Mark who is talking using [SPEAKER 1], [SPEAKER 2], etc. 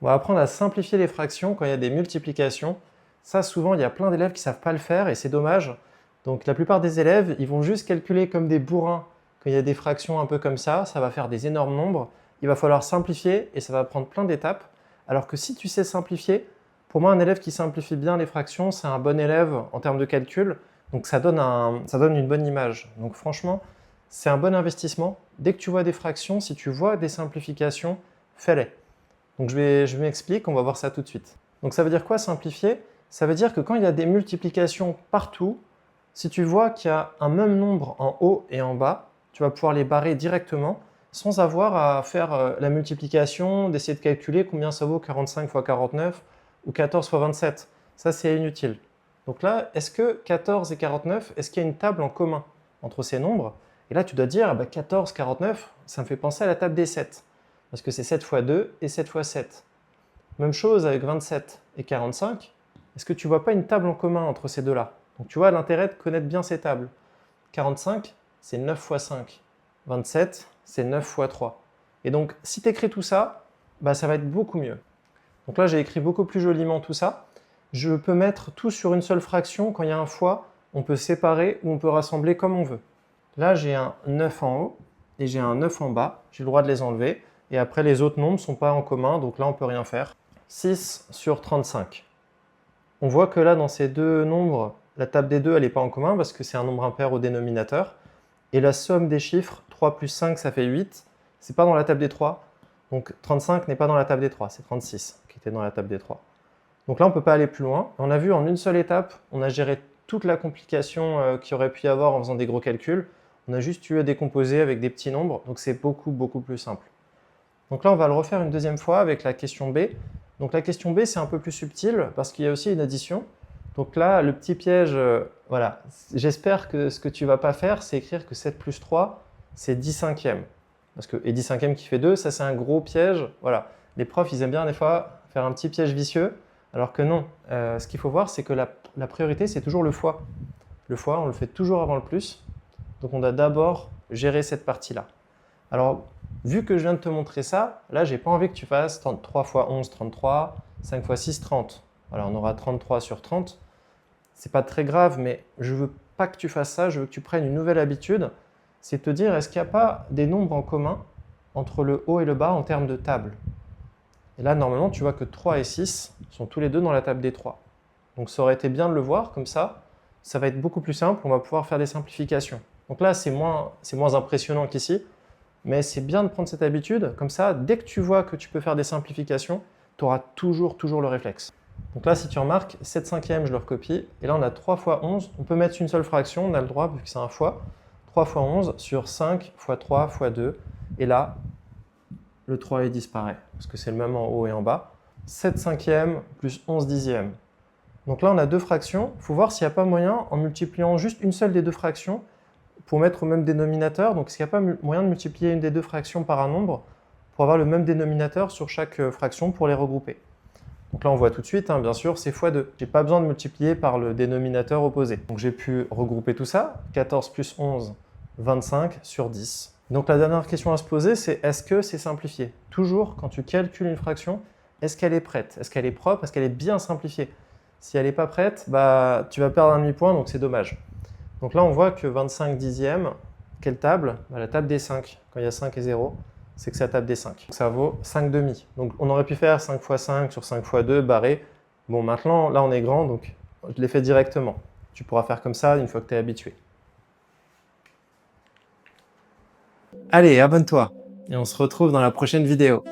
[SPEAKER 1] On va apprendre à simplifier les fractions quand il y a des multiplications. Ça, souvent, il y a plein d'élèves qui ne savent pas le faire et c'est dommage. Donc la plupart des élèves, ils vont juste calculer comme des bourrins quand il y a des fractions un peu comme ça va faire des énormes nombres. Il va falloir simplifier et ça va prendre plein d'étapes. Alors que si tu sais simplifier, pour moi, un élève qui simplifie bien les fractions, c'est un bon élève en termes de calcul. Donc ça donne une bonne image. Donc franchement, c'est un bon investissement. Dès que tu vois des fractions, si tu vois des simplifications, fais-les. Donc je m'explique, on va voir ça tout de suite. Donc ça veut dire quoi simplifier? Ça veut dire que quand il y a des multiplications partout, si tu vois qu'il y a un même nombre en haut et en bas, tu vas pouvoir les barrer directement sans avoir à faire la multiplication, d'essayer de calculer combien ça vaut 45 fois 49 ou 14 fois 27. Ça, c'est inutile. Donc là, est-ce que 14 et 49, est-ce qu'il y a une table en commun entre ces nombres? Et là, tu dois dire, 14, 49, ça me fait penser à la table des 7. Parce que c'est 7 fois 2 et 7 fois 7. Même chose avec 27 et 45. Est-ce que tu ne vois pas une table en commun entre ces deux-là? Donc tu vois l'intérêt de connaître bien ces tables. 45, c'est 9 fois 5. 27, c'est 9 fois 3. Et donc, si tu écris tout ça, ça va être beaucoup mieux. Donc là, j'ai écrit beaucoup plus joliment tout ça. Je peux mettre tout sur une seule fraction. Quand il y a un fois, on peut séparer ou on peut rassembler comme on veut. Là, j'ai un 9 en haut et j'ai un 9 en bas. J'ai le droit de les enlever. Et après, les autres nombres ne sont pas en commun, donc là, on ne peut rien faire. 6 sur 35. On voit que là, dans ces deux nombres, la table des deux, elle n'est pas en commun parce que c'est un nombre impair au dénominateur. Et la somme des chiffres, 3 plus 5, ça fait 8. Ce n'est pas dans la table des 3. Donc 35 n'est pas dans la table des 3, c'est 36 qui était dans la table des 3. Donc là, on ne peut pas aller plus loin. On a vu en une seule étape, on a géré toute la complication qu'il aurait pu y avoir en faisant des gros calculs. On a juste eu à décomposer avec des petits nombres, donc c'est beaucoup, beaucoup plus simple. Donc là, on va le refaire une deuxième fois avec la question B. Donc la question B, c'est un peu plus subtil parce qu'il y a aussi une addition. Donc là, le petit piège, voilà. J'espère que ce que tu ne vas pas faire, c'est écrire que 7 plus 3, c'est 10 cinquièmes. Et 10 cinquièmes qui fait 2, ça c'est un gros piège. Voilà. Les profs, ils aiment bien des fois faire un petit piège vicieux, alors que non. Ce qu'il faut voir, c'est que la priorité, c'est toujours le fois. Le fois, on le fait toujours avant le plus. Donc on doit d'abord gérer cette partie-là. Alors, vu que je viens de te montrer ça, là, j'ai pas envie que tu fasses 33 fois 11, 33, 5 fois 6, 30. Voilà, on aura 33 sur 30. C'est pas très grave, mais je veux pas que tu fasses ça, je veux que tu prennes une nouvelle habitude, c'est de te dire, est-ce qu'il n'y a pas des nombres en commun entre le haut et le bas en termes de table? Et là, normalement, tu vois que 3 et 6 sont tous les deux dans la table des 3. Donc ça aurait été bien de le voir, comme ça va être beaucoup plus simple, on va pouvoir faire des simplifications. Donc là, c'est moins impressionnant qu'ici, mais c'est bien de prendre cette habitude, comme ça, dès que tu vois que tu peux faire des simplifications, tu auras toujours le réflexe. Donc là, si tu remarques, 7 cinquièmes, je le recopie, et là, on a 3 fois 11, on peut mettre une seule fraction, on a le droit, vu que c'est un fois, 3 fois 11 sur 5 fois 3 fois 2, et là, le 3 il disparaît, parce que c'est le même en haut et en bas. 7 cinquièmes plus 11 dixièmes. Donc là, on a deux fractions. Il faut voir s'il n'y a pas moyen, en multipliant juste une seule des deux fractions, pour mettre au même dénominateur. Donc, s'il n'y a pas moyen de multiplier une des deux fractions par un nombre, pour avoir le même dénominateur sur chaque fraction pour les regrouper. Donc là, on voit tout de suite, bien sûr, c'est x2. Je n'ai pas besoin de multiplier par le dénominateur opposé. Donc j'ai pu regrouper tout ça. 14 plus 11, 25 sur 10. Donc la dernière question à se poser, c'est est-ce que c'est simplifié? Toujours, quand tu calcules une fraction, est-ce qu'elle est prête? Est-ce qu'elle est propre? Est-ce qu'elle est bien simplifiée? Si elle n'est pas prête, tu vas perdre un demi-point, donc c'est dommage. Donc là, on voit que 25 dixièmes, quelle table? La table des 5. Quand il y a 5 et 0, c'est que c'est la table des 5. Donc ça vaut 5 demi. Donc on aurait pu faire 5 fois 5 sur 5 fois 2, barré. Bon, maintenant, là, on est grand, donc je l'ai fait directement. Tu pourras faire comme ça une fois que tu es habitué. Allez, abonne-toi et on se retrouve dans la prochaine vidéo.